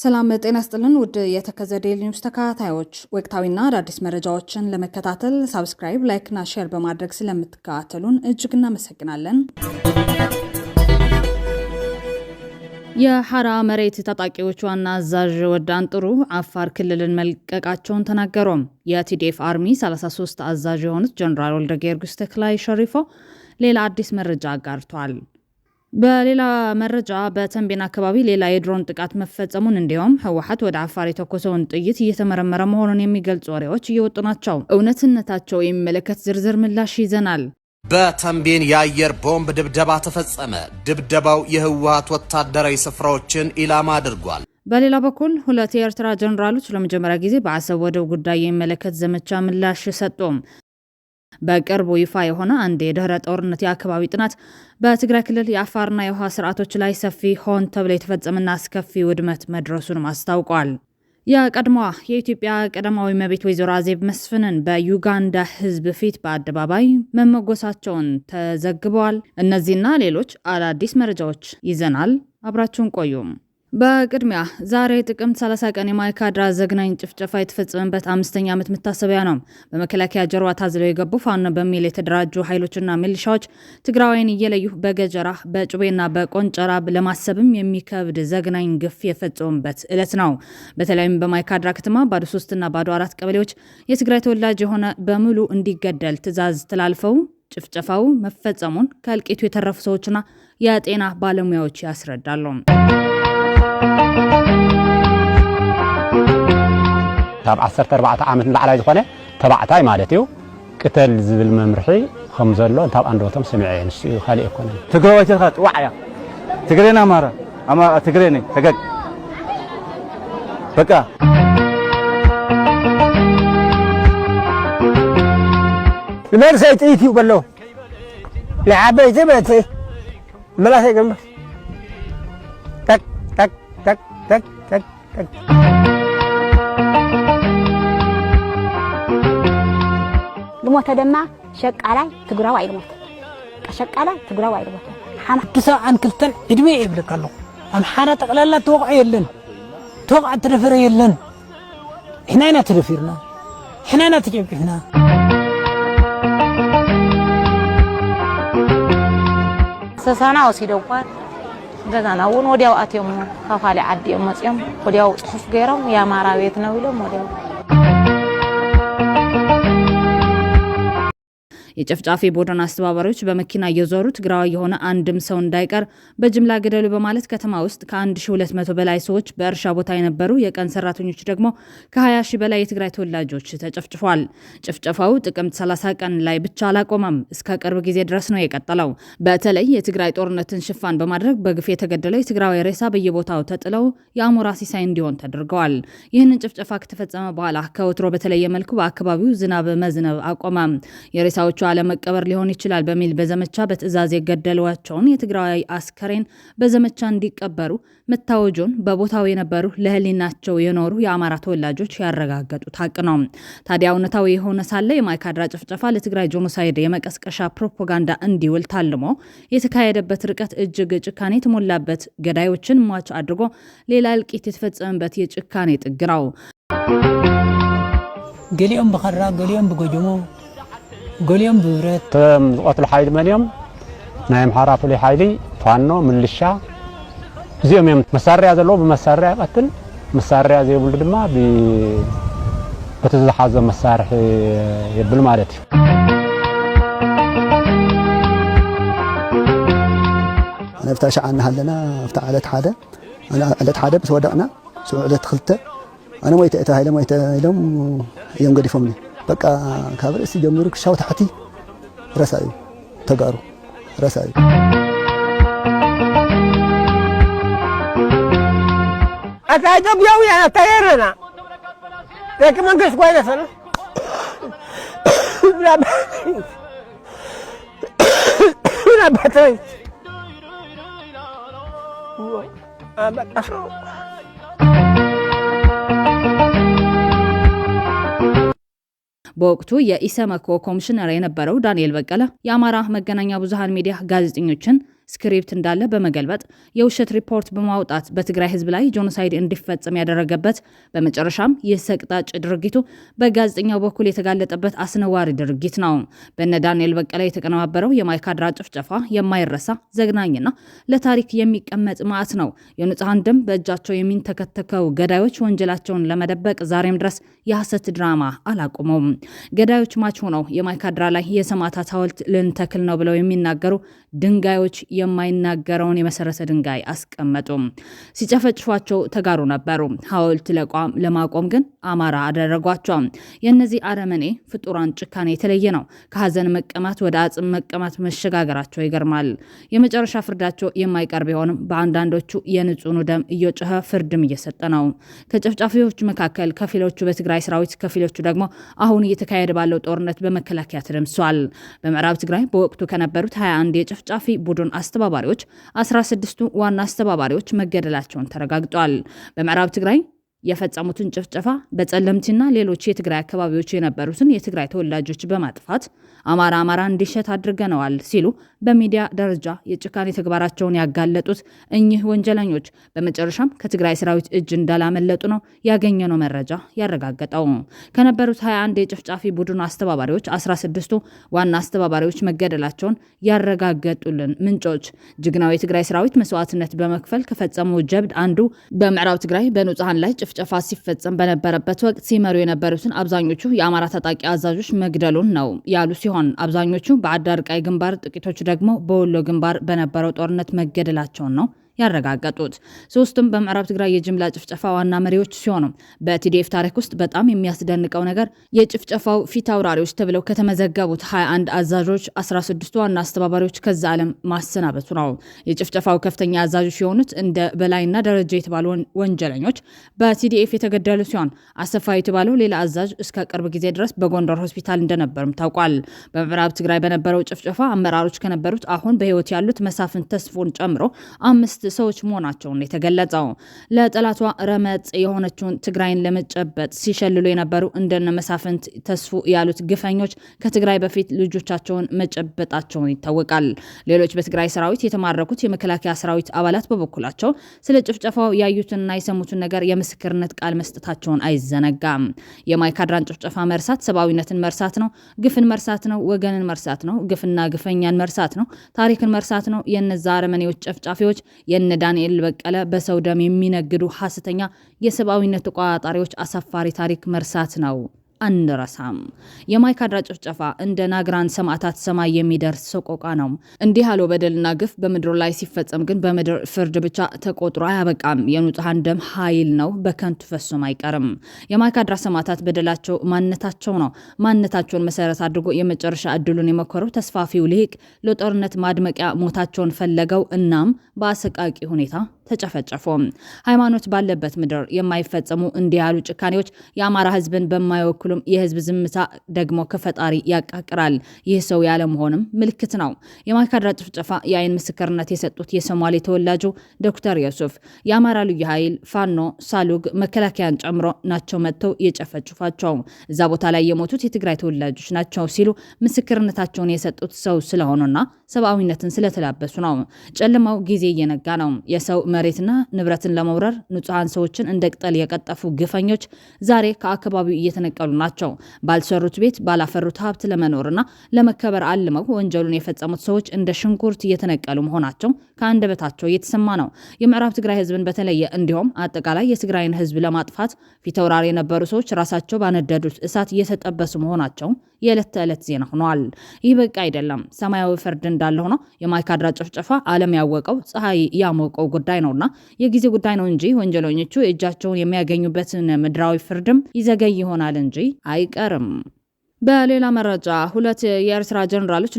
ሰላም ጤና ይስጥልን ውድ የተከዘ ዴይሊ ኒውስ ተከታታዮች ወቅታዊና አዳዲስ መረጃዎችን ለመከታተል ሳብስክራይብ ላይክ እና ሼር በማድረግ ስለምትከታተሉን እጅግ እናመሰግናለን። የሐራ መሬት ታጣቂዎች ዋና አዛዥ ወዳን ጥሩ አፋር ክልልን መልቀቃቸውን ተናገሩ። የቲዲኤፍ አርሚ 33 አዛዥ የሆኑት ጀነራል ወልደ ጊዮርጊስ ተክላይ ሸሪፎ ሌላ አዲስ መረጃ አጋርተዋል። በሌላ መረጃ በተንቤን አካባቢ ሌላ የድሮን ጥቃት መፈጸሙን እንዲሁም ህወሓት ወደ አፋር የተኮሰውን ጥይት እየተመረመረ መሆኑን የሚገልጹ ወሬዎች እየወጡ ናቸው። እውነትነታቸው የሚመለከት ዝርዝር ምላሽ ይዘናል። በተንቤን የአየር ቦምብ ድብደባ ተፈጸመ። ድብደባው የህወሓት ወታደራዊ ስፍራዎችን ኢላማ አድርጓል። በሌላ በኩል ሁለት የኤርትራ ጀነራሎች ለመጀመሪያ ጊዜ በአሰብ ወደብ ጉዳይ የሚመለከት ዘመቻ ምላሽ ሰጡም። በቅርቡ ይፋ የሆነ አንድ የድህረ ጦርነት የአካባቢ ጥናት በትግራይ ክልል የአፋርና የውሃ ስርዓቶች ላይ ሰፊ ሆን ተብሎ የተፈጸመና አስከፊ ውድመት መድረሱን አስታውቋል። የቀድሞዋ የኢትዮጵያ ቀዳማዊ እመቤት ወይዘሮ አዜብ መስፍንን በዩጋንዳ ህዝብ ፊት በአደባባይ መመጎሳቸውን ተዘግበዋል። እነዚህና ሌሎች አዳዲስ መረጃዎች ይዘናል። አብራችሁን ቆዩም። በቅድሚያ ዛሬ ጥቅምት 30 ቀን የማይካድራ ዘግናኝ ጭፍጨፋ የተፈጸመበት 5ኛ ዓመት መታሰቢያ ነው። በመከላከያ ጀርባ ታዝለው የገቡ ፋኖ በሚል የተደራጁ ኃይሎችና ሚሊሻዎች ትግራዋይን እየለዩ በገጀራ በጩቤና በቆንጨራ ለማሰብም የሚከብድ ዘግናኝ ግፍ የፈጸሙበት ዕለት ነው። በተለይም በማይካድራ ከተማ ባዶ 3 እና ባዶ 4 ቀበሌዎች የትግራይ ተወላጅ የሆነ በሙሉ እንዲገደል ትዕዛዝ ተላልፈው ጭፍጨፋው መፈጸሙን ከእልቂቱ የተረፉ ሰዎችና የጤና ባለሙያዎች ያስረዳሉ። ካብ 14 ዓመት ንላዕላይ ዝኾነ ተባዕታይ ማለት እዩ ቅተል ዝብል መምርሒ ከም ዘሎ እንታብ አንደበቶም ሰሚዐ ንስኡ ካሊእ እኮነ ትግራዋይትኻ ጥዋዕያ ትግሬና አማራ ትግሬኒ ተገግ በቃ ለመርሰይ ጥይት ይበለው ለዓበይ ዘበት መላሰይ ገም ተክ ተክ ተክ ተክ ተክ ተክ ልሞተ ደማ ሸቃላይ ትግራዋይ ልሞተ ሸቃላይ ትግራዋይ ልሞተ حمد عن كلتن ادمي يبلك الله ام حاله تقللا توقع يلن توقع ترفر يلن احنا هنا ترفرنا احنا هنا تجيبنا سسانا وسيدوقات دغانا ون ودياو اتيوم كفالي عدي مصيم ودياو صحف غيرم يا مارا بيت ነው ይለው ودياو የጨፍጫፊ ቡድን አስተባባሪዎች በመኪና እየዞሩ ትግራዋይ የሆነ አንድም ሰው እንዳይቀር በጅምላ ገደሉ በማለት ከተማ ውስጥ ከ1200 በላይ ሰዎች በእርሻ ቦታ የነበሩ የቀን ሰራተኞች ደግሞ ከ20,000 በላይ የትግራይ ተወላጆች ተጨፍጭፈዋል። ጭፍጨፋው ጥቅምት 30 ቀን ላይ ብቻ አላቆመም፣ እስከ ቅርብ ጊዜ ድረስ ነው የቀጠለው። በተለይ የትግራይ ጦርነትን ሽፋን በማድረግ በግፍ የተገደለው የትግራዋይ ሬሳ በየቦታው ተጥለው የአሞራ ሲሳይ እንዲሆን ተደርገዋል። ይህንን ጭፍጨፋ ከተፈጸመ በኋላ ከወትሮ በተለየ መልኩ በአካባቢው ዝናብ መዝነብ አቆመ። የሬሳዎቹ አለመቀበር ሊሆን ይችላል በሚል በዘመቻ በትዕዛዝ የገደሏቸውን የትግራይ አስከሬን በዘመቻ እንዲቀበሩ መታወጁን በቦታው የነበሩ ለህሊናቸው የኖሩ የአማራ ተወላጆች ያረጋገጡት ሀቅ ነው። ታዲያ እውነታው የሆነ ሳለ የማይካድራ ጭፍጨፋ ለትግራይ ጄኖሳይድ የመቀስቀሻ ፕሮፓጋንዳ እንዲውል ታልሞ የተካሄደበት ርቀት እጅግ ጭካኔ የተሞላበት ገዳዮችን ሟች አድርጎ ሌላ እልቂት የተፈጸመበት የጭካኔ ጥግ ነው። ገሊኦም በኸራ ገሊኦም በጎጆሞ ገሊኦም ብብረት ተቆትሉ ኃይል መንዮም ናይ አምሓራ ፍሉይ ኃይሊ ፋኖ ምልሻ እዚኦም እዮም መሳርያ ዘለዎ በመሳርያ ቀትል መሳርያ ዘይብሉ ድማ በተዝሓዘ መሳርሒ ይብል ማለት እዩ። ነፍታ ሻዓና ሃለና ፍታ ዓለት ሓደ አና ዓለት ሓደ ብትወደቅና ዓለት ክልተ አነ ሞይተ እታ ሃይለ ሞይተ ኢሎም እዮም ገዲፎምኒ በቃ ካብ ርእሲ ጀምሩ ክሻው ታሕቲ ረሳዩ ተጋሩ ረሳዩ አታጆብ ያው ያ ታየረና ለክ መንግስት ቆይ ነፈለ ለባተይ አባጣሶ በወቅቱ የኢሰመኮ ኮሚሽነር የነበረው ዳንኤል በቀለ የአማራ መገናኛ ብዙሃን ሚዲያ ጋዜጠኞችን ስክሪፕት እንዳለ በመገልበጥ የውሸት ሪፖርት በማውጣት በትግራይ ህዝብ ላይ ጄኖሳይድ እንዲፈጸም ያደረገበት በመጨረሻም የሰቅጣጭ ድርጊቱ በጋዜጠኛው በኩል የተጋለጠበት አስነዋሪ ድርጊት ነው። በነ ዳንኤል በቀለ የተቀነባበረው የማይካድራ ጭፍጨፋ የማይረሳ ዘግናኝና ለታሪክ የሚቀመጥ ማዕት ነው። የንጹሃን ደም በእጃቸው የሚንተከተከው ገዳዮች ወንጀላቸውን ለመደበቅ ዛሬም ድረስ የሐሰት ድራማ አላቆመውም። ገዳዮች ማች ሆነው የማይካድራ ላይ የሰማዕታት ሐውልት ልንተክል ነው ብለው የሚናገሩ ድንጋዮች የማይናገረውን የመሰረተ ድንጋይ አስቀመጡ። ሲጨፈጭፏቸው ተጋሩ ነበሩ። ሐውልት ለማቆም ግን አማራ አደረጓቸው። የእነዚህ አረመኔ ፍጡራን ጭካኔ የተለየ ነው። ከሀዘን መቀማት ወደ አጽም መቀማት መሸጋገራቸው ይገርማል። የመጨረሻ ፍርዳቸው የማይቀር ቢሆንም በአንዳንዶቹ የንጹህ ደም እየጮኸ ፍርድም እየሰጠ ነው። ከጨፍጫፊዎች መካከል ከፊሎቹ በትግራይ ሰራዊት፣ ከፊሎቹ ደግሞ አሁን እየተካሄደ ባለው ጦርነት በመከላከያ ተደምሰዋል። በምዕራብ ትግራይ በወቅቱ ከነበሩት 21 የጨፍጫፊ ቡድን አስተባባሪዎች 16ቱ ዋና አስተባባሪዎች መገደላቸውን ተረጋግጧል። በምዕራብ ትግራይ የፈጸሙትን ጭፍጨፋ በጸለምቲና ሌሎች የትግራይ አካባቢዎች የነበሩትን የትግራይ ተወላጆች በማጥፋት አማራ እንዲሸት አድርገነዋል ሲሉ በሚዲያ ደረጃ የጭካኔ ተግባራቸውን ያጋለጡት እኚህ ወንጀለኞች በመጨረሻም ከትግራይ ሰራዊት እጅ እንዳላመለጡ ነው ያገኘነው መረጃ ያረጋገጠው። ከነበሩት 21 የጭፍጫፊ ቡድን አስተባባሪዎች 16ቱ ዋና አስተባባሪዎች መገደላቸውን ያረጋገጡልን ምንጮች ጀግናው የትግራይ ሰራዊት መስዋዕትነት በመክፈል ከፈጸመው ጀብድ አንዱ በምዕራብ ትግራይ በንጹሃን ላይ ጭፍጨፋ ሲፈጸም በነበረበት ወቅት ሲመሩ የነበሩትን አብዛኞቹ የአማራ ታጣቂ አዛዦች መግደሉን ነው ያሉ ሲሆን አብዛኞቹ በአዳርቃይ ግንባር፣ ጥቂቶቹ ደግሞ በወሎ ግንባር በነበረው ጦርነት መገደላቸውን ነው ያረጋገጡት። ሶስቱም በምዕራብ ትግራይ የጅምላ ጭፍጨፋ ዋና መሪዎች ሲሆኑ በቲዲኤፍ ታሪክ ውስጥ በጣም የሚያስደንቀው ነገር የጭፍጨፋው ፊት አውራሪዎች ተብለው ከተመዘገቡት 21 አዛዦች 16ቱ ዋና አስተባባሪዎች ከዛ ዓለም ማሰናበቱ ነው። የጭፍጨፋው ከፍተኛ አዛዦች የሆኑት እንደ በላይና ደረጃ የተባሉ ወንጀለኞች በቲዲኤፍ የተገደሉ ሲሆን አሰፋ የተባለው ሌላ አዛዥ እስከ ቅርብ ጊዜ ድረስ በጎንደር ሆስፒታል እንደነበርም ታውቋል። በምዕራብ ትግራይ በነበረው ጭፍጨፋ አመራሮች ከነበሩት አሁን በህይወት ያሉት መሳፍንት ተስፎን ጨምሮ 5 ሰዎች መሆናቸውን የተገለጸው። ለጠላቷ ረመጥ የሆነችውን ትግራይን ለመጨበጥ ሲሸልሉ የነበሩ እንደነ መሳፍንት ተስፉ ያሉት ግፈኞች ከትግራይ በፊት ልጆቻቸውን መጨበጣቸውን ይታወቃል። ሌሎች በትግራይ ሰራዊት የተማረኩት የመከላከያ ሰራዊት አባላት በበኩላቸው ስለ ጭፍጨፋው ያዩትንና የሰሙትን ነገር የምስክርነት ቃል መስጠታቸውን አይዘነጋም። የማይካድራን ጭፍጨፋ መርሳት ሰብአዊነትን መርሳት ነው፣ ግፍን መርሳት ነው፣ ወገንን መርሳት ነው፣ ግፍና ግፈኛን መርሳት ነው፣ ታሪክን መርሳት ነው። የነዛ አረመኔዎች ጨፍጫፊዎች የነ ዳንኤል በቀለ በሰው ደም የሚነግዱ ሐሰተኛ የሰብአዊነት ተቋጣሪዎች አሳፋሪ ታሪክ መርሳት ነው። አንረሳም። የማይካድራ ጭፍጨፋ እንደ ናግራን ሰማዕታት ሰማይ የሚደርስ ሰቆቃ ነው። እንዲህ ያለው በደልና ግፍ በምድር ላይ ሲፈጸም ግን በምድር ፍርድ ብቻ ተቆጥሮ አያበቃም። የንጹሃን ደም ኃይል ነው፣ በከንቱ ፈሶም አይቀርም። የማይካድራ ሰማዕታት በደላቸው ማንነታቸው ነው። ማንነታቸውን መሰረት አድርጎ የመጨረሻ እድሉን የመከረው ተስፋፊው ልሂቅ ለጦርነት ማድመቂያ ሞታቸውን ፈለገው። እናም በአሰቃቂ ሁኔታ ተጨፈጨፉ። ሃይማኖት ባለበት ምድር የማይፈጸሙ እንዲህ ያሉ ጭካኔዎች የአማራ ህዝብን በማይወክሉም የህዝብ ዝምታ ደግሞ ከፈጣሪ ያቃቅራል። ይህ ሰው ያለ መሆንም ምልክት ነው። የማይካድራ ጭፍጨፋ የአይን ምስክርነት የሰጡት የሶማሌ ተወላጁ ዶክተር ዮሱፍ የአማራ ልዩ ኃይል ፋኖ ሳሉግ መከላከያን ጨምሮ ናቸው መጥተው የጨፈጭፏቸው። እዛ ቦታ ላይ የሞቱት የትግራይ ተወላጆች ናቸው ሲሉ ምስክርነታቸውን የሰጡት ሰው ስለሆኑና ሰብአዊነትን ስለተላበሱ ነው። ጨለማው ጊዜ እየነጋ ነው። የሰው መሬትና ንብረትን ለመውረር ንጹሃን ሰዎችን እንደ ቅጠል የቀጠፉ ግፈኞች ዛሬ ከአካባቢው እየተነቀሉ ናቸው። ባልሰሩት ቤት ባላፈሩት ሀብት ለመኖርና ለመከበር አልመው ወንጀሉን የፈጸሙት ሰዎች እንደ ሽንኩርት እየተነቀሉ መሆናቸው ከአንደበታቸው እየተሰማ ነው። የምዕራብ ትግራይ ህዝብን በተለየ እንዲሁም አጠቃላይ የትግራይን ህዝብ ለማጥፋት ፊተውራሪ የነበሩ ሰዎች ራሳቸው ባነደዱት እሳት እየተጠበሱ መሆናቸው የዕለት ተዕለት ዜና ሆኗል። ይህ በቃ አይደለም። ሰማያዊ ፍርድ እንዳለ ሆኖ የማይካድራ ጭፍጨፋ ዓለም ያወቀው ፀሐይ ያሞቀው ጉዳይ ነውና የጊዜ ጉዳይ ነው እንጂ ወንጀለኞቹ እጃቸውን የሚያገኙበትን ምድራዊ ፍርድም ይዘገይ ይሆናል እንጂ አይቀርም። በሌላ መረጃ 2 የኤርትራ ጀነራሎች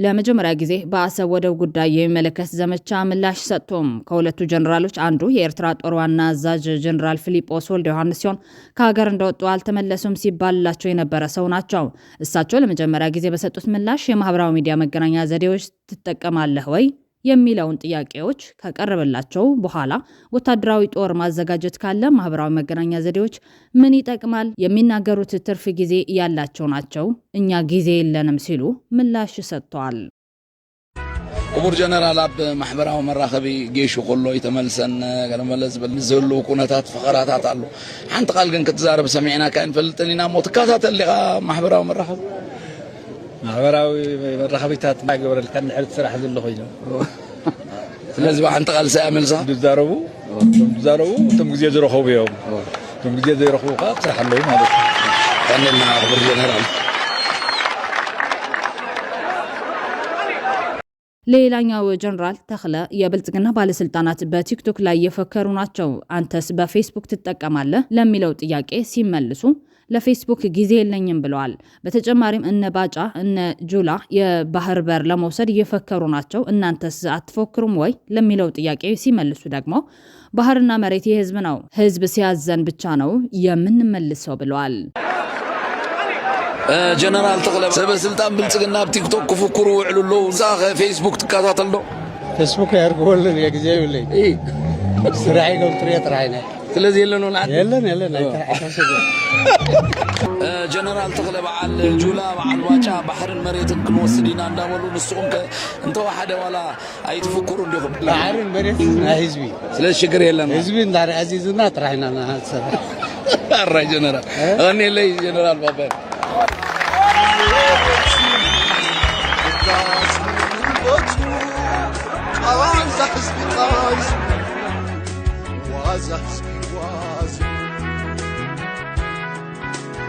ለመጀመሪያ ጊዜ በአሰብ ወደብ ጉዳይ የሚመለከት ዘመቻ ምላሽ ሰጥቶም ከሁለቱ ጀነራሎች አንዱ የኤርትራ ጦር ዋና አዛዥ ጀነራል ፊሊጶስ ወልደ ዮሐንስ ሲሆን ከሀገር እንደወጡ አልተመለሱም ሲባልላቸው የነበረ ሰው ናቸው። እሳቸው ለመጀመሪያ ጊዜ በሰጡት ምላሽ የማህበራዊ ሚዲያ መገናኛ ዘዴዎች ትጠቀማለህ ወይ የሚለውን ጥያቄዎች ከቀረበላቸው በኋላ ወታደራዊ ጦር ማዘጋጀት ካለ ማህበራዊ መገናኛ ዘዴዎች ምን ይጠቅማል? የሚናገሩት ትርፍ ጊዜ ያላቸው ናቸው፣ እኛ ጊዜ የለንም ሲሉ ምላሽ ሰጥተዋል። ክቡር ጀነራል ኣብ ማሕበራዊ መራኸቢ ጌሹ ከሎ ይተመልሰን ገለመለስ በልዘሉ ኩነታት ፍቕራታት አሉ ሓንቲ ቃል ግን ክትዛረብ ሰሚዕና ካይንፈልጥን ኢና ሞ ትከታተል ሊኻ ማሕበራዊ መራኸቢታት ማግበረል kan ሕርት ስራሕ ዘሎ ኮይኑ ስለዚህ ሓንቲ ቃል ሳያመልሳ ዝዛረቡ ቶም ግዜ ዝረኸቡ እዮም ቶም ግዜ ዝረኸቡ ስራሕ ኣለዉ ማለት ነው ከነና ክቡር ጀነራል ሌላኛው ጀነራል ተክለ የብልጽግና ባለስልጣናት በቲክቶክ ላይ የፈከሩ ናቸው አንተስ በፌስቡክ ትጠቀማለህ ለሚለው ጥያቄ ሲመልሱ ለፌስቡክ ጊዜ የለኝም ብለዋል። በተጨማሪም እነ ባጫ እነ ጁላ የባህር በር ለመውሰድ እየፈከሩ ናቸው እናንተስ አትፎክሩም ወይ ለሚለው ጥያቄ ሲመልሱ ደግሞ ባህርና መሬት የህዝብ ነው ህዝብ ሲያዘን ብቻ ነው የምንመልሰው ብለዋል። ጀነራል ተክለ ሰበስልጣን ብልጽግና በቲክቶክ ክፍክሩ ውዕሉሎ ዛኸ ፌስቡክ ትከታተል ዶ ፌስቡክ ያርጎልን የጊዜው ላይ ስራይ ነው ጥሬት ራይና ስለዚህ የለን የለን አይታሰብ ጀነራል ተክለ በዓል ጁላ በዓል ዋጫ ባህርን መሬትን ክንወስድና እንዳበሉ ንስኩም እንተ ዋሓደ ዋላ አይትፍክሩ እንደኩም ባህርን መሬት ህዝቢ ስለዚህ ችግር የለም ህዝቢ እንዳር አዚዝና ጥራይና ናሰራ አራ ጀነራል እኔ ላይ ጀነራል ባባ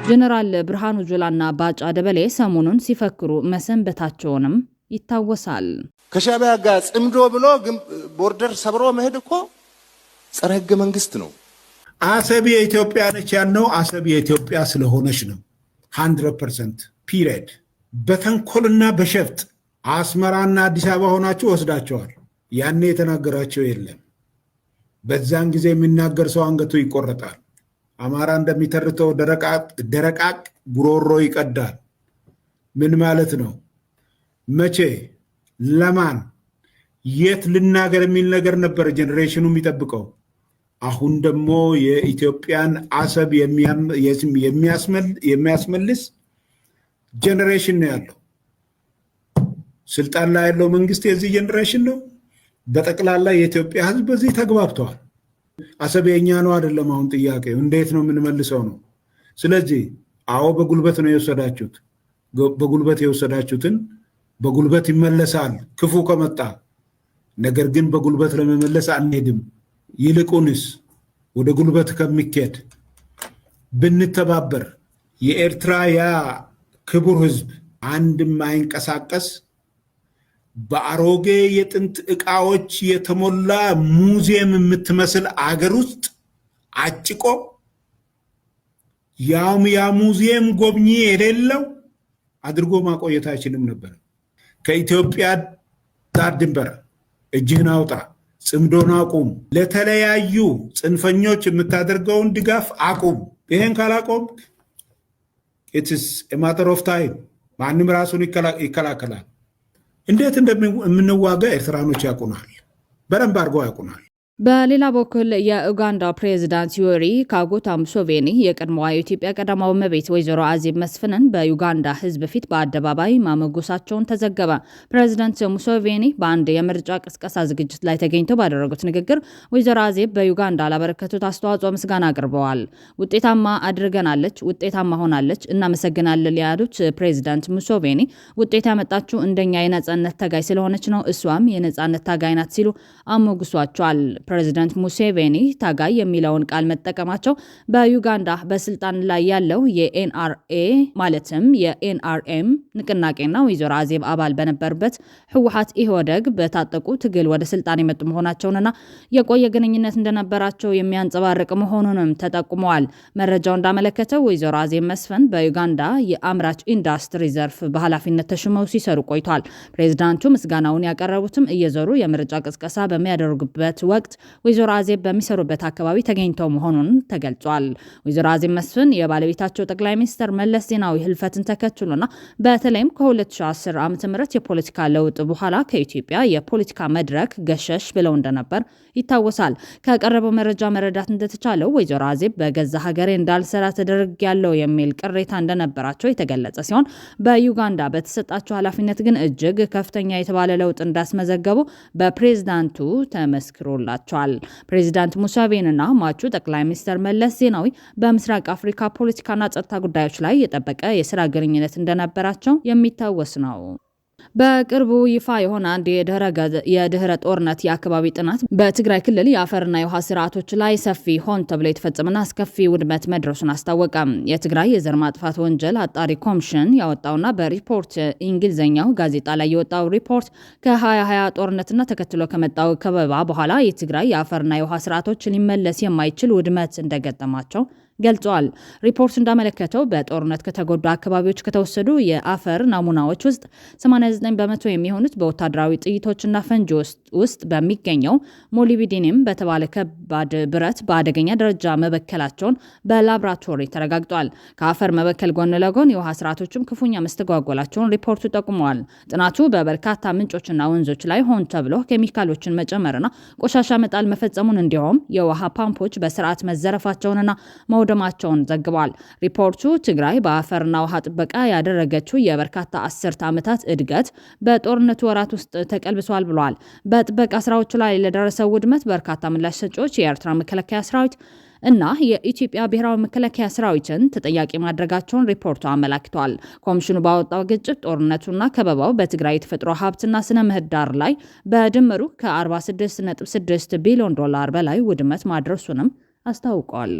ጀነራል ብርሃኑ ጁላና ባጫ ደበሌ ሰሞኑን ሲፈክሩ መሰንበታቸውንም ይታወሳል። ከሻዕቢያ ጋር ጽምዶ ብሎ ግን ቦርደር ሰብሮ መሄድ እኮ ጸረ ህገ መንግስት ነው። አሰብ የኢትዮጵያ ነች ያልነው አሰብ የኢትዮጵያ ስለሆነች ነው 100% ፒሪየድ። በተንኮልና በሸፍጥ አስመራና አዲስ አበባ ሆናችሁ ወስዳቸዋል። ያኔ የተናገራቸው የለም። በዛን ጊዜ የሚናገር ሰው አንገቱ ይቆረጣል። አማራ እንደሚተርተው ደረቃቅ ጉሮሮ ይቀዳል። ምን ማለት ነው? መቼ ለማን የት ልናገር የሚል ነገር ነበር ጄኔሬሽኑ የሚጠብቀው። አሁን ደግሞ የኢትዮጵያን አሰብ የሚያስመልስ ጄኔሬሽን ነው ያለው። ስልጣን ላይ ያለው መንግስት የዚህ ጄኔሬሽን ነው። በጠቅላላ የኢትዮጵያ ህዝብ በዚህ ተግባብተዋል። አሰብ የኛ ነው አይደለም። አሁን ጥያቄው እንዴት ነው የምንመልሰው ነው። ስለዚህ አዎ በጉልበት ነው የወሰዳችሁት። በጉልበት የወሰዳችሁትን በጉልበት ይመለሳል ክፉ ከመጣ። ነገር ግን በጉልበት ለመመለስ አንሄድም። ይልቁንስ ወደ ጉልበት ከሚኬድ ብንተባበር የኤርትራ ያ ክቡር ህዝብ አንድም አይንቀሳቀስ በአሮጌ የጥንት ዕቃዎች የተሞላ ሙዚየም የምትመስል አገር ውስጥ አጭቆ ያውም ያ ሙዚየም ጎብኚ የሌለው አድርጎ ማቆየት አይችልም ነበር። ከኢትዮጵያ ዳር ድንበር እጅህን አውጣ፣ ጽምዶን አቁም፣ ለተለያዩ ጽንፈኞች የምታደርገውን ድጋፍ አቁም። ይሄን ካላቆም ኢትስ ኤ ማተር ኦፍ ታይም ማንም ራሱን ይከላከላል። እንዴት እንደምንዋጋ ኤርትራኖች ያውቁናል፣ በደንብ አድርገው ያውቁናል። በሌላ በኩል የኡጋንዳ ፕሬዝዳንት ዩዌሪ ካጉታ ሙሴቬኒ የቀድሞዋ የኢትዮጵያ ቀዳማዊት እመቤት ወይዘሮ አዜብ መስፍንን በዩጋንዳ ሕዝብ ፊት በአደባባይ ማሞገሳቸውን ተዘገበ። ፕሬዝዳንት ሙሴቬኒ በአንድ የምርጫ ቅስቀሳ ዝግጅት ላይ ተገኝተው ባደረጉት ንግግር ወይዘሮ አዜብ በዩጋንዳ ላበረከቱት አስተዋጽኦ ምስጋና አቅርበዋል። ውጤታማ አድርገናለች፣ ውጤታማ ሆናለች፣ እናመሰግናለን ያሉት ፕሬዝዳንት ሙሴቬኒ ውጤት ያመጣችው እንደኛ የነጻነት ታጋይ ስለሆነች ነው፣ እሷም የነጻነት ታጋይ ናት ሲሉ አሞግሷቸዋል። ፕሬዚዳንት ሙሴቬኒ ታጋይ የሚለውን ቃል መጠቀማቸው በዩጋንዳ በስልጣን ላይ ያለው የኤንአርኤ ማለትም የኤንአርኤም ንቅናቄና ወይዘሮ አዜብ አባል በነበሩበት ህወሓት ኢህወደግ በታጠቁ ትግል ወደ ስልጣን የመጡ መሆናቸውንና የቆየ ግንኙነት እንደነበራቸው የሚያንጸባርቅ መሆኑንም ተጠቁመዋል። መረጃው እንዳመለከተው ወይዘሮ አዜብ መስፍን በዩጋንዳ የአምራች ኢንዱስትሪ ዘርፍ በኃላፊነት ተሹመው ሲሰሩ ቆይቷል። ፕሬዚዳንቱ ምስጋናውን ያቀረቡትም እየዞሩ የምርጫ ቅስቀሳ በሚያደርጉበት ወቅት ወይዘሮ አዜብ በሚሰሩበት አካባቢ ተገኝተው መሆኑን ተገልጿል። ወይዘሮ አዜብ መስፍን የባለቤታቸው ጠቅላይ ሚኒስትር መለስ ዜናዊ ህልፈትን ተከትሎና በተለይም ከ2010 ዓ.ም የፖለቲካ ለውጥ በኋላ ከኢትዮጵያ የፖለቲካ መድረክ ገሸሽ ብለው እንደነበር ይታወሳል። ከቀረበው መረጃ መረዳት እንደተቻለው ወይዘሮ አዜብ በገዛ ሀገሬ እንዳልሰራ ተደርጊያለሁ የሚል ቅሬታ እንደነበራቸው የተገለጸ ሲሆን በዩጋንዳ በተሰጣቸው ኃላፊነት ግን እጅግ ከፍተኛ የተባለ ለውጥ እንዳስመዘገቡ በፕሬዝዳንቱ ተመስክሮላቸዋል። ፕሬዝዳንት ሙሴቬኒና ማቹ ጠቅላይ ሚኒስትር መለስ ዜናዊ በምስራቅ አፍሪካ ፖለቲካና ጸጥታ ጉዳዮች ላይ የጠበቀ የስራ ግንኙነት እንደነበራቸው የሚታወስ ነው። በቅርቡ ይፋ የሆነ አንድ የድህረ ጦርነት የአካባቢ ጥናት በትግራይ ክልል የአፈርና የውሃ ስርዓቶች ላይ ሰፊ ሆን ተብሎ የተፈጸመና አስከፊ ውድመት መድረሱን አስታወቀ። የትግራይ የዘር ማጥፋት ወንጀል አጣሪ ኮሚሽን ያወጣውና በሪፖርት እንግሊዝኛው ጋዜጣ ላይ የወጣው ሪፖርት ከ2020 ጦርነትና ተከትሎ ከመጣው ከበባ በኋላ የትግራይ የአፈርና የውሃ ስርዓቶች ሊመለስ የማይችል ውድመት እንደገጠማቸው ገልጿል። ሪፖርት እንዳመለከተው በጦርነት ከተጎዱ አካባቢዎች ከተወሰዱ የአፈር ናሙናዎች ውስጥ 89% የሚሆኑት በወታደራዊ ጥይቶችና ፈንጂ ውስጥ በሚገኘው ሞሊቢዲኒየም በተባለ ከባድ ብረት በአደገኛ ደረጃ መበከላቸውን በላብራቶሪ ተረጋግጧል። ከአፈር መበከል ጎን ለጎን የውሃ ስርዓቶችም ክፉኛ መስተጓጎላቸውን ሪፖርቱ ጠቁመዋል። ጥናቱ በበርካታ ምንጮችና ወንዞች ላይ ሆን ተብሎ ኬሚካሎችን መጨመርና ቆሻሻ መጣል መፈጸሙን እንዲሁም የውሃ ፓምፖች በስርዓት መዘረፋቸውንና መውደማቸውን ዘግቧል። ሪፖርቱ ትግራይ በአፈርና ውሃ ጥበቃ ያደረገችው የበርካታ አስርተ ዓመታት እድገት በጦርነቱ ወራት ውስጥ ተቀልብሷል ብሏል። በጥበቃ ስራዎቹ ላይ ለደረሰው ውድመት በርካታ ምላሽ ሰጪዎች የኤርትራ መከላከያ ሰራዊት እና የኢትዮጵያ ብሔራዊ መከላከያ ሰራዊትን ተጠያቂ ማድረጋቸውን ሪፖርቱ አመላክቷል። ኮሚሽኑ ባወጣው ግጭት ጦርነቱና ከበባው በትግራይ የተፈጥሮ ሀብትና ስነ ምህዳር ላይ በድምሩ ከ46.6 ቢሊዮን ዶላር በላይ ውድመት ማድረሱንም አስታውቋል።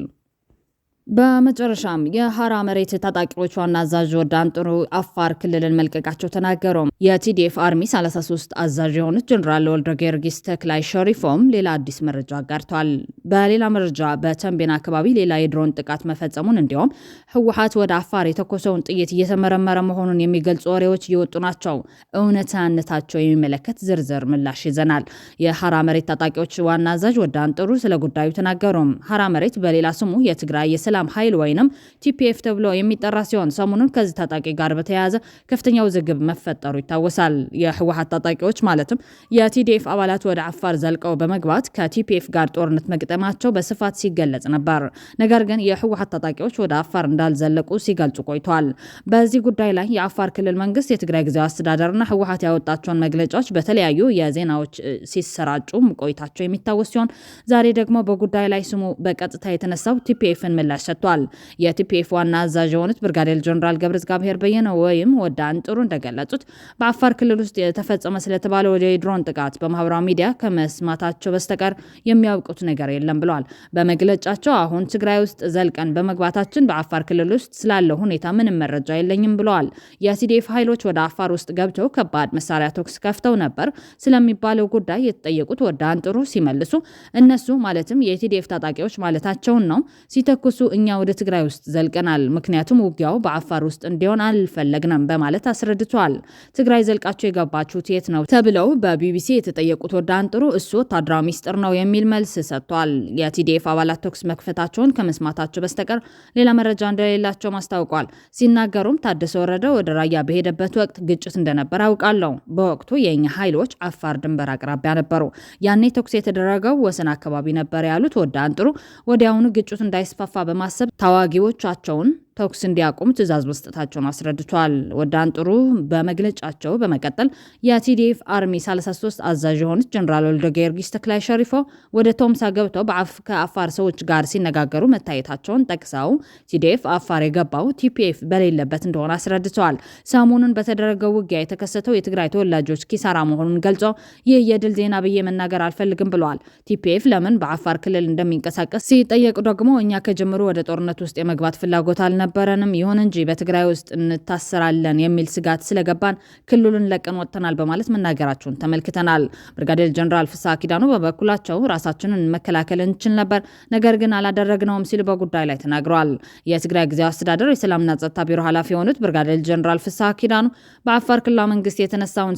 በመጨረሻም የሐራ መሬት ታጣቂዎች ዋና አዛዥ ወዳን ጥሩ አፋር ክልልን መልቀቃቸው ተናገሩ። የቲዲኤፍ አርሚ 33 አዛዥ የሆኑት ጀነራል ወልደ ጊዮርጊስ ተክላይ ሸሪፎም ሌላ አዲስ መረጃ አጋርቷል። በሌላ መረጃ በተንቤን አካባቢ ሌላ የድሮን ጥቃት መፈጸሙን እንዲሁም ህወሓት ወደ አፋር የተኮሰውን ጥይት እየተመረመረ መሆኑን የሚገልጹ ወሬዎች እየወጡ ናቸው። እውነታነታቸው የሚመለከት ዝርዝር ምላሽ ይዘናል። የሐራ መሬት ታጣቂዎች ዋና አዛዥ ወዳን ጥሩ ስለ ጉዳዩ ተናገሩ። ሐራ መሬት በሌላ ስሙ የትግራይ የሰላም ኃይል ወይንም ቲፒኤፍ ተብሎ የሚጠራ ሲሆን ሰሞኑን ከዚህ ታጣቂ ጋር በተያያዘ ከፍተኛ ውዝግብ መፈጠሩ ይታወሳል። የህወሓት ታጣቂዎች ማለትም የቲዲኤፍ አባላት ወደ አፋር ዘልቀው በመግባት ከቲፒኤፍ ጋር ጦርነት መግጠማቸው በስፋት ሲገለጽ ነበር። ነገር ግን የህወሓት ታጣቂዎች ወደ አፋር እንዳልዘለቁ ሲገልጹ ቆይተዋል። በዚህ ጉዳይ ላይ የአፋር ክልል መንግስት፣ የትግራይ ጊዜያዊ አስተዳደርና ህወሓት ያወጣቸውን መግለጫዎች በተለያዩ የዜናዎች ሲሰራጩ ቆይታቸው የሚታወስ ሲሆን ዛሬ ደግሞ በጉዳይ ላይ ስሙ በቀጥታ የተነሳው ቲፒኤፍን ምላሽ ሰጥቷል። የቲፒኤፍ ዋና አዛዥ የሆኑት ብርጋዴር ጀነራል ገብረእግዚአብሔር በየነ ወይም ወዳን ጥሩ እንደገለጹት በአፋር ክልል ውስጥ የተፈጸመ ስለተባለው የድሮን ጥቃት በማህበራዊ ሚዲያ ከመስማታቸው በስተቀር የሚያውቁት ነገር የለም ብለዋል። በመግለጫቸው አሁን ትግራይ ውስጥ ዘልቀን በመግባታችን በአፋር ክልል ውስጥ ስላለው ሁኔታ ምንም መረጃ የለኝም ብለዋል። የቲዲኤፍ ኃይሎች ወደ አፋር ውስጥ ገብተው ከባድ መሳሪያ ተኩስ ከፍተው ነበር ስለሚባለው ጉዳይ የተጠየቁት ወዳን ጥሩ ሲመልሱ እነሱ ማለትም የቲዲኤፍ ታጣቂዎች ማለታቸውን ነው ሲተኩሱ እኛ ወደ ትግራይ ውስጥ ዘልቀናል፣ ምክንያቱም ውጊያው በአፋር ውስጥ እንዲሆን አልፈለግንም በማለት አስረድተዋል። ትግራይ ዘልቃቸው የገባችሁት የት ነው ተብለው በቢቢሲ የተጠየቁት ወዳን ጥሩ እሱ ወታደራዊ ሚስጥር ነው የሚል መልስ ሰጥቷል። የቲዲኤፍ አባላት ተኩስ መክፈታቸውን ከመስማታቸው በስተቀር ሌላ መረጃ እንደሌላቸው አስታውቋል። ሲናገሩም ታደሰ ወረደ ወደ ራያ በሄደበት ወቅት ግጭት እንደነበር አውቃለሁ። በወቅቱ የኛ ኃይሎች አፋር ድንበር አቅራቢያ ነበሩ። ያኔ ተኩስ የተደረገው ወሰን አካባቢ ነበር ያሉት ወዳን ጥሩ ወዲያውኑ ግጭት እንዳይስፋፋ በማሰብ ታዋጊዎቻቸውን ተኩስ እንዲያቆም ትዕዛዝ መስጠታቸውን አስረድቷል። ወዳን ጥሩ በመግለጫቸው በመቀጠል የቲዲኤፍ አርሚ 33 አዛዥ የሆኑት ጀነራል ወልደ ጊዮርጊስ ተክላይ ሸሪፎ ወደ ቶምሳ ገብተው ከአፋር ሰዎች ጋር ሲነጋገሩ መታየታቸውን ጠቅሰው ቲዲኤፍ አፋር የገባው ቲፒኤፍ በሌለበት እንደሆነ አስረድተዋል። ሰሞኑን በተደረገው ውጊያ የተከሰተው የትግራይ ተወላጆች ኪሳራ መሆኑን ገልጸው ይህ የድል ዜና ብዬ መናገር አልፈልግም ብለዋል። ቲፒኤፍ ለምን በአፋር ክልል እንደሚንቀሳቀስ ሲጠየቁ ደግሞ እኛ ከጀምሮ ወደ ጦርነት ውስጥ የመግባት ፍላጎት አልነበረም አልነበረንም። ይሁን እንጂ በትግራይ ውስጥ እንታሰራለን የሚል ስጋት ስለገባን ክልሉን ለቀን ወጥተናል በማለት መናገራቸውን ተመልክተናል። ብርጋዴር ጀነራል ፍስሐ ኪዳኑ በበኩላቸው ራሳችንን መከላከል እንችል ነበር፣ ነገር ግን አላደረግነውም ሲሉ በጉዳዩ ላይ ተናግረዋል። የትግራይ ጊዜያዊ አስተዳደር የሰላምና ጸጥታ ቢሮ ኃላፊ የሆኑት ብርጋዴር ጀነራል ፍስሐ ኪዳኑ በአፋር ክልላዊ መንግስት የተነሳውን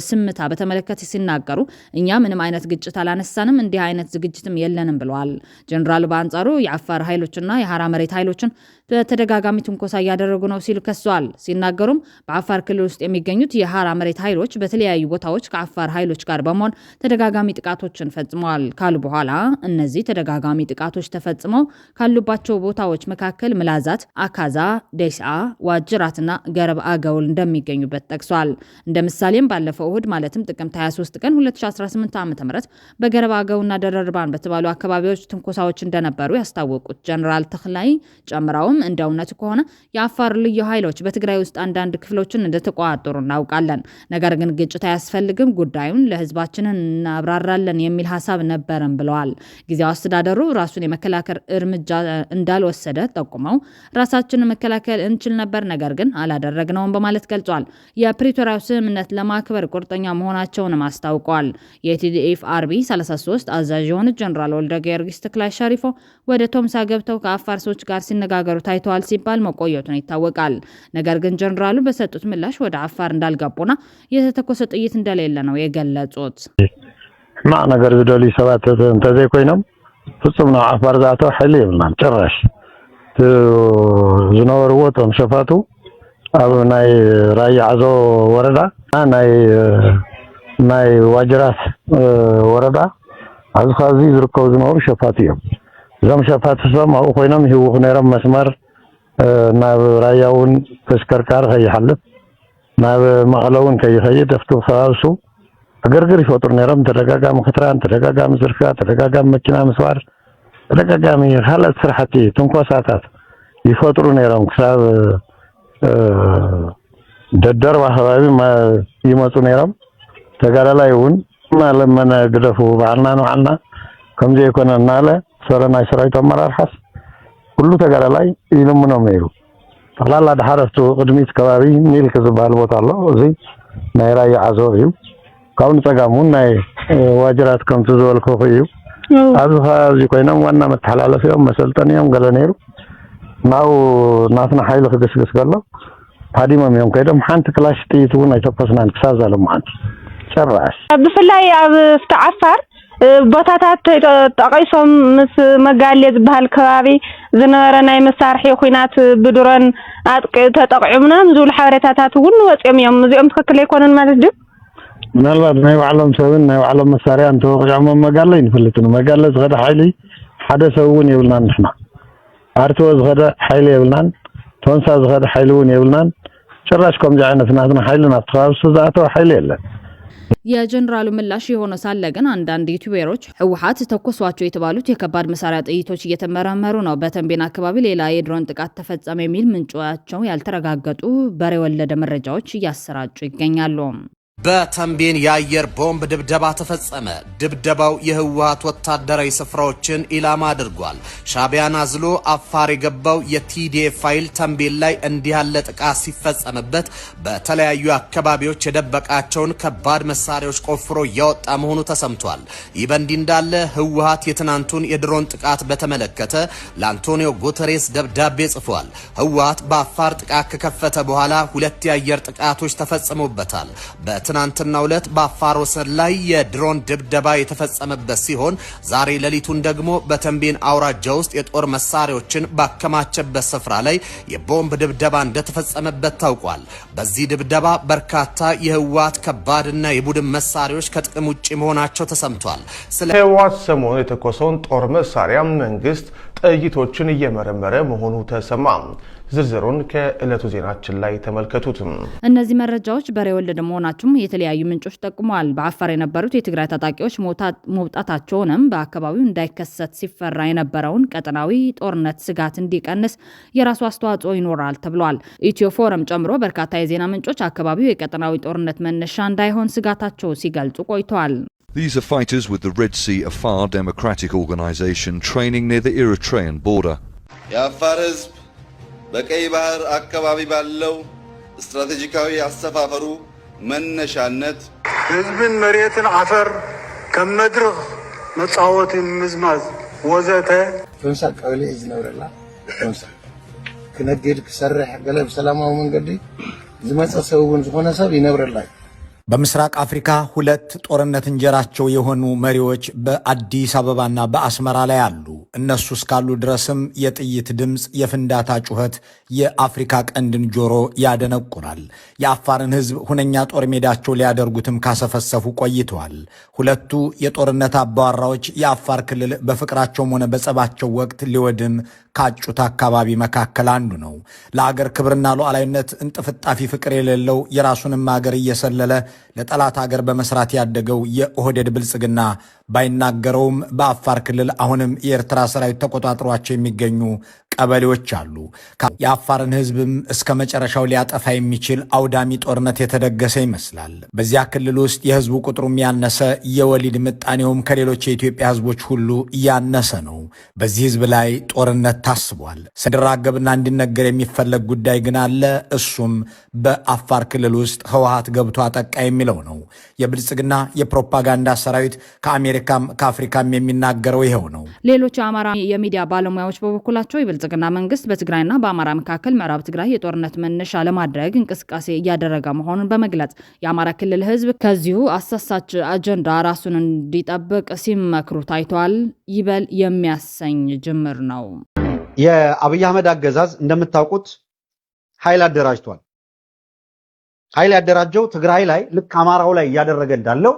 ስምታ በተመለከተ ሲናገሩ እኛ ምንም አይነት ግጭት አላነሳንም፣ እንዲህ አይነት ዝግጅትም የለንም ብለዋል። ጀነራሉ በአንጻሩ የአፋር ኃይሎችና የሐራ መሬት ኃይሎችን በተደጋጋሚ ትንኮሳ እያደረጉ ነው ሲሉ ከሰዋል። ሲናገሩም በአፋር ክልል ውስጥ የሚገኙት የሐራ መሬት ኃይሎች በተለያዩ ቦታዎች ከአፋር ኃይሎች ጋር በመሆን ተደጋጋሚ ጥቃቶችን ፈጽመዋል ካሉ በኋላ እነዚህ ተደጋጋሚ ጥቃቶች ተፈጽመው ካሉባቸው ቦታዎች መካከል ምላዛት፣ አካዛ፣ ደስዓ፣ ዋጅራትና ገረብ አገውል እንደሚገኙበት ጠቅሷል። እንደ ምሳሌም ባለፈው እሁድ ማለትም ጥቅምት 23 ቀን 2018 ዓ.ም በገረብ አገውና ደረርባን በተባሉ አካባቢዎች ትንኮሳዎች እንደነበሩ ያስታወቁት ጀነራል ተክላይ ጨምረው እንደ እውነቱ ከሆነ የአፋር ልዩ ኃይሎች በትግራይ ውስጥ አንዳንድ ክፍሎችን እንደተቆጣጠሩ እናውቃለን። ነገር ግን ግጭት አያስፈልግም፣ ጉዳዩን ለህዝባችንን እናብራራለን የሚል ሀሳብ ነበረን ብለዋል። ጊዜያዊ አስተዳደሩ ራሱን የመከላከል እርምጃ እንዳልወሰደ ጠቁመው ራሳችንን መከላከል እንችል ነበር፣ ነገር ግን አላደረግነውም በማለት ገልጿል። የፕሪቶሪያው ስምምነት ለማክበር ቁርጠኛ መሆናቸውንም አስታውቀዋል። የቲዲኤፍ አርቢ 33 አዛዥ የሆኑት ጀነራል ወልደ ጊዮርጊስ ተክላይ ሸሪፎ ወደ ቶምሳ ገብተው ከአፋር ሰዎች ጋር ሲነጋገሩ ታይተዋል ሲባል መቆየቱን ይታወቃል። ነገር ግን ጀነራሉ በሰጡት ምላሽ ወደ አፋር እንዳልገቡና የተተኮሰ ጥይት እንደሌለ ነው የገለጹት። ማ ነገር ዝደልዩ ሰባት እንተዘይ ኮይኖም ፍጹም ነው አፋር ዛተው ኃይል ይብልናል ጭራሽ ዝነበርዎ ቶም ሸፋቱ ኣብ ናይ ራያ ዓዞ ወረዳ ናይ ዋጅራት ወረዳ ኣብዚ ካዚ ዝርከቡ ዝነበሩ ሸፋት እዮም። እዞም ሸፋት ሰማው ኮይኖም ይህውኹ ነይሮም መስመር ናብ ራያ እውን ተሽከርካሪ ከይሓልፍ ናብ መቐለ እውን ከይኸይድ ኣብቲ ከባቢሱ እግርግር ይፈጥሩ ነይሮም። ተደጋጋሚ ክትራን፣ ተደጋጋሚ ዝርፊያ፣ ተደጋጋሚ መኪና ምስባር፣ ተደጋጋሚ ካልኦት ስራሕቲ ትንኮሳታት ይፈጥሩ ነይሮም። ክሳብ ደደርባ ከባቢ ይመፁ ነይሮም። ተጋዳላይ እውን እናለመነ ግደፉ ባዕልና ንባዕልና ከምዚ ይኮነ እናለ ሰረናይ ሰራዊት አመራርሓስ ሁሉ ተጋዳላይ ይልምኖም ነይሩ። ጠቅላላ ድሓረፍቱ ቅድሚት ከባቢ ሚልክ ዝበሃል ቦታ ኣሎ። እዚ ናይ ራያ ዓዞ እዩ። ካብኡ ንፀጋም እውን ናይ ዋጅራት ከምቲ ዝበልክኹ እዩ። ኣብዚ ከባቢ ኮይኖም ዋና መተሓላለፊኦም መሰልጠኒኦም ገለ ነይሩ። ናብኡ ናትና ሓይሊ ክግስግስ ከሎ ሃዲሞም እዮም ከይዶም ሓንቲ ክላሽ ጥይት እውን ኣይተኮስናን ክሳብ ዘለሙዓንቲ ጭራሽ ብፍላይ ኣብ ዓፋር ቦታታት ተጠቂሶም ምስ መጋሌ ዝበሃል ከባቢ ዝነበረ ናይ መሳርሒ ኩናት ብድሮን ኣጥቂ ተጠቂዖምናም ዝብሉ ሓበሬታታት እውን ወፂኦም እዮም። እዚኦም ትክክል ኣይኮኑን ማለት ድዩ? ምናልባት ናይ ባዕሎም ሰብን ናይ ባዕሎም መሳርያ እንተወቂዖም መጋለ ይንፍልጥን መጋለ ዝኸደ ሓይሊ ሓደ ሰብ እውን የብልናን ንሕና ኣርትዎ ዝኸደ ሓይሊ የብልናን ቶንሳ ዝኸደ ሓይሊ እውን የብልናን ጭራሽ ከምዚ ዓይነት ናትና ሓይሊ ናብቲ ከባቢ ዝኣተወ ሓይሊ የለን። የጀነራሉ ምላሽ የሆነ ሳለ ግን አንዳንድ ዩቲዩበሮች ህወሓት ተኮሷቸው የተባሉት የከባድ መሳሪያ ጥይቶች እየተመረመሩ ነው፣ በተንቤን አካባቢ ሌላ የድሮን ጥቃት ተፈጸመ የሚል ምንጫቸው ያልተረጋገጡ በሬ ወለደ መረጃዎች እያሰራጩ ይገኛሉ። በተንቤን የአየር ቦምብ ድብደባ ተፈጸመ። ድብደባው የህወሓት ወታደራዊ ስፍራዎችን ኢላማ አድርጓል። ሻቢያን አዝሎ አፋር የገባው የቲዲኤፍ ፋይል ተንቤን ላይ እንዲህ ያለ ጥቃት ሲፈጸምበት በተለያዩ አካባቢዎች የደበቃቸውን ከባድ መሳሪያዎች ቆፍሮ እያወጣ መሆኑ ተሰምቷል። ይህ በእንዲህ እንዳለ ህወሓት የትናንቱን የድሮን ጥቃት በተመለከተ ለአንቶኒዮ ጉተሬስ ደብዳቤ ጽፏል። ህወሓት በአፋር ጥቃት ከከፈተ በኋላ 2 የአየር ጥቃቶች ተፈጽሞበታል። በትናንትናው ዕለት በአፋር ወሰን ላይ የድሮን ድብደባ የተፈጸመበት ሲሆን ዛሬ ሌሊቱን ደግሞ በተንቤን አውራጃ ውስጥ የጦር መሳሪያዎችን ባከማቸበት ስፍራ ላይ የቦምብ ድብደባ እንደተፈጸመበት ታውቋል። በዚህ ድብደባ በርካታ የህወሓት ከባድና የቡድን መሳሪያዎች ከጥቅም ውጪ መሆናቸው ተሰምቷል። ህወሓት ሰሞኑን የተኮሰውን ጦር መሳሪያ መንግስት ጥይቶችን እየመረመረ መሆኑ ተሰማ። ዝርዝሩን ከዕለቱ ዜናችን ላይ ተመልከቱት። እነዚህ መረጃዎች በሬ ወለደ መሆናቸውም የተለያዩ ምንጮች ጠቁመዋል። በአፋር የነበሩት የትግራይ ታጣቂዎች መውጣታቸውንም በአካባቢው እንዳይከሰት ሲፈራ የነበረውን ቀጠናዊ ጦርነት ስጋት እንዲቀንስ የራሱ አስተዋጽኦ ይኖራል ተብሏል። ኢትዮ ፎረም ጨምሮ በርካታ የዜና ምንጮች አካባቢው የቀጠናዊ ጦርነት መነሻ እንዳይሆን ስጋታቸው ሲገልጹ ቆይተዋል። These are fighters with the Red Sea Afar Democratic Organization training near the Eritrean border. የአፋር ህዝብ በቀይ ባህር አካባቢ ባለው ስትራቴጂካዊ አሰፋፈሩ መነሻነት ህዝብን መሬትን አፈር ከመድረኽ መጻወት ምዝማዝ ወዘተ ተንሳ ቀበሌ ዝነበረላ ተንሳ ክነግድ ክሰርሕ ገለ በሰላማዊ መንገዲ ዝመጸ ሰውን ዝኾነ ሰብ ይነብረላ በምስራቅ አፍሪካ ሁለት ጦርነት እንጀራቸው የሆኑ መሪዎች በአዲስ አበባና በአስመራ ላይ አሉ። እነሱ እስካሉ ድረስም የጥይት ድምፅ፣ የፍንዳታ ጩኸት የአፍሪካ ቀንድን ጆሮ ያደነቁራል። የአፋርን ህዝብ ሁነኛ ጦር ሜዳቸው ሊያደርጉትም ካሰፈሰፉ ቆይተዋል። ሁለቱ የጦርነት አባወራዎች የአፋር ክልል በፍቅራቸውም ሆነ በጸባቸው ወቅት ሊወድም ካጩት አካባቢ መካከል አንዱ ነው። ለአገር ክብርና ሉዓላዊነት እንጥፍጣፊ ፍቅር የሌለው የራሱንም አገር እየሰለለ ለጠላት አገር በመስራት ያደገው የኦህዴድ ብልጽግና ባይናገረውም በአፋር ክልል አሁንም የኤርትራ ሰራዊት ተቆጣጥሯቸው የሚገኙ ቀበሌዎች አሉ። የአፋርን ህዝብም እስከ መጨረሻው ሊያጠፋ የሚችል አውዳሚ ጦርነት የተደገሰ ይመስላል። በዚያ ክልል ውስጥ የህዝቡ ቁጥሩም ያነሰ፣ የወሊድ ምጣኔውም ከሌሎች የኢትዮጵያ ህዝቦች ሁሉ ያነሰ ነው። በዚህ ህዝብ ላይ ጦርነት ታስቧል። ሲደራገብና እንዲነገር የሚፈለግ ጉዳይ ግን አለ። እሱም በአፋር ክልል ውስጥ ህወሓት ገብቶ አጠቃ የሚለው ነው። የብልጽግና የፕሮፓጋንዳ ሰራዊት ከአሜሪካም ከአፍሪካም የሚናገረው ይኸው ነው። ሌሎች የአማራ የሚዲያ ባለሙያዎች በበኩላቸው የብልጽግና መንግስት በትግራይና በአማራ መካከል ምዕራብ ትግራይ የጦርነት መነሻ ለማድረግ እንቅስቃሴ እያደረገ መሆኑን በመግለጽ የአማራ ክልል ህዝብ ከዚሁ አሳሳች አጀንዳ ራሱን እንዲጠብቅ ሲመክሩ ታይተዋል። ይበል የሚያሰኝ ጅምር ነው። የአብይ አህመድ አገዛዝ እንደምታውቁት ኃይል አደራጅቷል። ኃይል ያደራጀው ትግራይ ላይ ልክ አማራው ላይ እያደረገ እንዳለው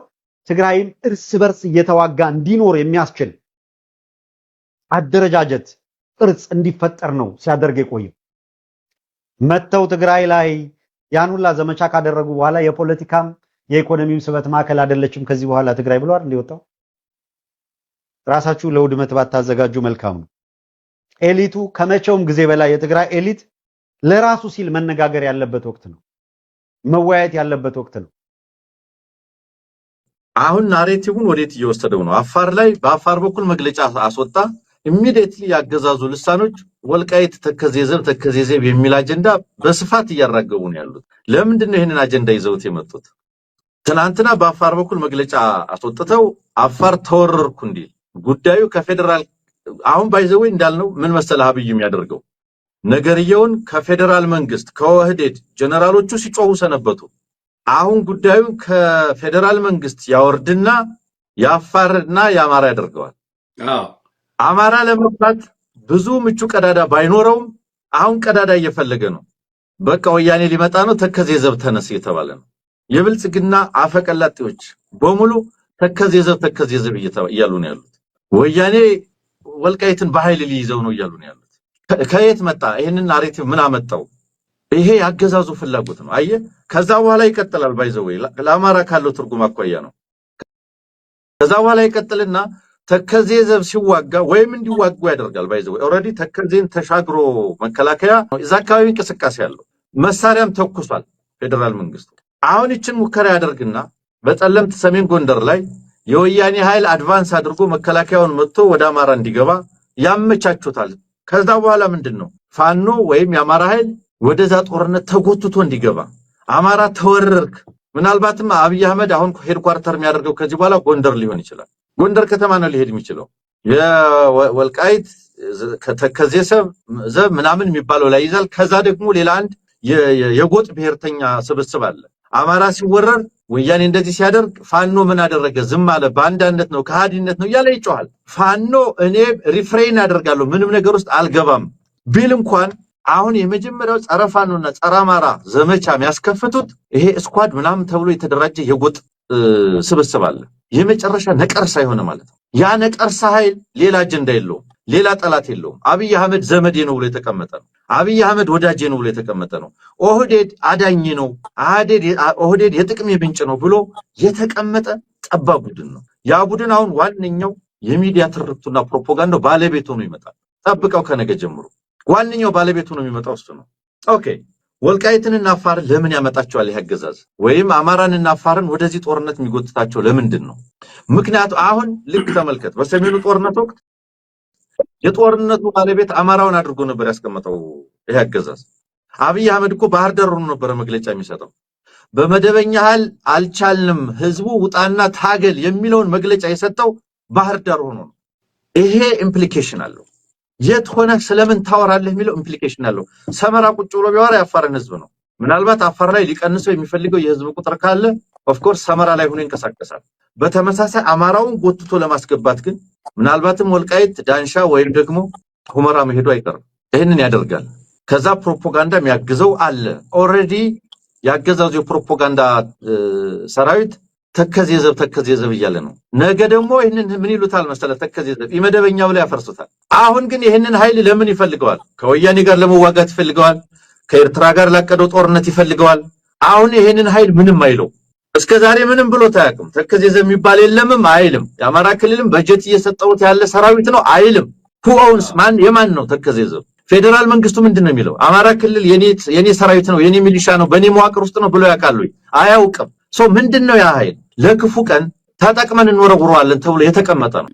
ትግራይን እርስ በርስ እየተዋጋ እንዲኖር የሚያስችል አደረጃጀት ቅርጽ እንዲፈጠር ነው ሲያደርግ የቆየው። መተው ትግራይ ላይ ያን ሁላ ዘመቻ ካደረጉ በኋላ የፖለቲካም የኢኮኖሚም ስበት ማዕከል አይደለችም ከዚህ በኋላ ትግራይ ብለዋል እንዲወጣው። ራሳችሁ ለውድመት ባታዘጋጁ መልካም ነው። ኤሊቱ ከመቼውም ጊዜ በላይ የትግራይ ኤሊት ለራሱ ሲል መነጋገር ያለበት ወቅት ነው። መወያየት ያለበት ወቅት ነው። አሁን ናሬቲቭን ወዴት እየወሰደው ነው? አፋር ላይ በአፋር በኩል መግለጫ አስወጣ። ኢሚዲየትሊ ያገዛዙ ልሳኖች ወልቃይት ተከዜዘብ የሚል አጀንዳ በስፋት እያራገቡ ነው ያሉት። ለምንድን ነው ይሄንን አጀንዳ ይዘውት የመጡት? ትናንትና በአፋር በኩል መግለጫ አስወጥተው አፋር ተወረርኩ እንዲል ጉዳዩ ከፌደራል አሁን ባይዘው እንዳልነው ምን መሰለህ አብይ የሚያደርገው ነገርየውን ከፌደራል መንግስት ከወህዴድ ጀነራሎቹ ሲጮሁ ሰነበቱ። አሁን ጉዳዩ ከፌደራል መንግስት ያወርድና የአፋርና የአማራ ያደርገዋል። አማራ ለመፍታት ብዙ ምቹ ቀዳዳ ባይኖረውም አሁን ቀዳዳ እየፈለገ ነው። በቃ ወያኔ ሊመጣ ነው፣ ተከዜዘብ ተነስ እየተባለ ነው። የብልጽግና አፈቀላጤዎች በሙሉ ተከዜዘብ እያሉ ነው ያሉት። ወያኔ ወልቃይትን በኃይል ሊይዘው ነው እያሉ ነው ያሉት። ከየት መጣ? ይሄንን ናሬቲቭ ምን አመጣው? ይሄ ያገዛዙ ፍላጎት ነው። አየ ከዛ በኋላ ይቀጥላል። ባይዘው ለአማራ ካለው ትርጉም አኳያ ነው። ከዛ በኋላ ይቀጥልና ተከዜዘብ ሲዋጋ ወይም እንዲዋጉ ያደርጋል። ባይዘው ኦሬዲ ተከዜን ተሻግሮ መከላከያ እዛ አካባቢ እንቅስቃሴ ያለው መሳሪያም ተኩሷል ፌደራል መንግስቱ። አሁን ይችን ሙከራ ያደርግና በጸለምት ሰሜን ጎንደር ላይ የወያኔ ኃይል አድቫንስ አድርጎ መከላከያውን መጥቶ ወደ አማራ እንዲገባ ያመቻቹታል። ከዛ በኋላ ምንድነው ፋኖ ወይም የአማራ ኃይል ወደዛ ጦርነት ተጎትቶ እንዲገባ አማራ ተወረርክ። ምናልባትም አብይ አህመድ አሁን ሄድኳርተር የሚያደርገው ከዚህ በኋላ ጎንደር ሊሆን ይችላል። ጎንደር ከተማ ነው ሊሄድ የሚችለው። የወልቃይት ከተከዜሰብ ምናምን የሚባለው ላይ ይዛል። ከዛ ደግሞ ሌላ አንድ የጎጥ ብሔርተኛ ስብስብ አለ። አማራ ሲወረር ወያኔ እንደዚህ ሲያደርግ ፋኖ ምን አደረገ? ዝም አለ። ባንዳነት ነው ከሃዲነት ነው እያለ ይጮሃል። ፋኖ እኔ ሪፍሬን አደርጋለሁ ምንም ነገር ውስጥ አልገባም ቢል እንኳን አሁን የመጀመሪያው ጸረ ፋኖና ጸረ አማራ ዘመቻ የሚያስከፍቱት ይሄ ስኳድ ምናምን ተብሎ የተደራጀ የጎጥ ስብስብ አለ። የመጨረሻ ነቀርሳ የሆነ ማለት ነው። ያ ነቀርሳ ኃይል ሌላ አጀንዳ የለውም፣ ሌላ ጠላት የለውም። አብይ አህመድ ዘመዴ ነው ብሎ የተቀመጠ ነው። አብይ አህመድ ወዳጄ ነው ብሎ የተቀመጠ ነው። ኦህዴድ አዳኝ ነው፣ ኦህዴድ የጥቅም ምንጭ ነው ብሎ የተቀመጠ ጠባብ ቡድን ነው። ያ ቡድን አሁን ዋነኛው የሚዲያ ትርክቱና ፕሮፓጋንዳው ባለቤቱ ነው ይመጣል። ጠብቀው ከነገ ጀምሮ ዋነኛው ባለቤቱ ነው የሚመጣው እሱ ነው። ኦኬ ወልቃይትንና አፋርን ለምን ያመጣቸዋል? ያገዛዝ ወይም አማራንና አፋርን ወደዚህ ጦርነት የሚጎትታቸው ለምንድን ነው? ምክንያቱ አሁን ልክ ተመልከት። በሰሜኑ ጦርነት ወቅት የጦርነቱ ባለቤት አማራውን አድርጎ ነበር ያስቀመጠው ይሄ አገዛዝ። አብይ አህመድ እኮ ባህር ዳር ሆኖ ነበር መግለጫ የሚሰጠው። በመደበኛ ኃይል አልቻልንም ህዝቡ ውጣና ታገል የሚለውን መግለጫ የሰጠው ባህር ዳር ሆኖ ነው። ይሄ ኢምፕሊኬሽን አለው። የት ሆነ ስለምን ታወራለህ የሚለው ኢምፕሊኬሽን አለው። ሰመራ ቁጭ ብሎ ቢያወራ ያፋርን ህዝብ ነው። ምናልባት አፋር ላይ ሊቀንሰው የሚፈልገው የህዝብ ቁጥር ካለ ኦፍ ኮርስ ሰመራ ላይ ሆኖ ይንቀሳቀሳል። በተመሳሳይ አማራውን ጎትቶ ለማስገባት ግን ምናልባትም ወልቃይት ዳንሻ ወይም ደግሞ ሁመራ መሄዱ አይቀርም። ይሄንን ያደርጋል። ከዛ ፕሮፓጋንዳ የሚያግዘው አለ። ኦሬዲ ያገዛዙ የፕሮፓጋንዳ ሰራዊት ተከዘዘብ እያለ ነው። ነገ ደግሞ ይሄንን ምን ይሉታል መሰለ ተከዘዘብ ኢመደበኛው ላይ ያፈርሱታል። አሁን ግን ይሄንን ኃይል ለምን ይፈልገዋል? ከወያኔ ጋር ለመዋጋት ይፈልገዋል። ከኤርትራ ጋር ላቀደው ጦርነት ይፈልገዋል። አሁን ይሄንን ኃይል ምንም አይለው። እስከዛሬ ምንም ብሎ ታያቅም። ተከዘዘብ የሚባል የለምም አይልም። የአማራ ክልልም በጀት እየሰጠውት ያለ ሰራዊት ነው አይልም። who owns ማን የማን ነው ተከዘዘብ? ፌደራል መንግስቱ ምንድነው የሚለው? አማራ ክልል የኔ ሰራዊት ነው የኔ ሚሊሻ ነው በኔ መዋቅር ውስጥ ነው ብሎ ያውቃሉ? አያውቅም። ምንድነው ያ ኃይል? ለክፉ ቀን ተጠቅመን እንወረውረዋለን ተብሎ የተቀመጠ ነው።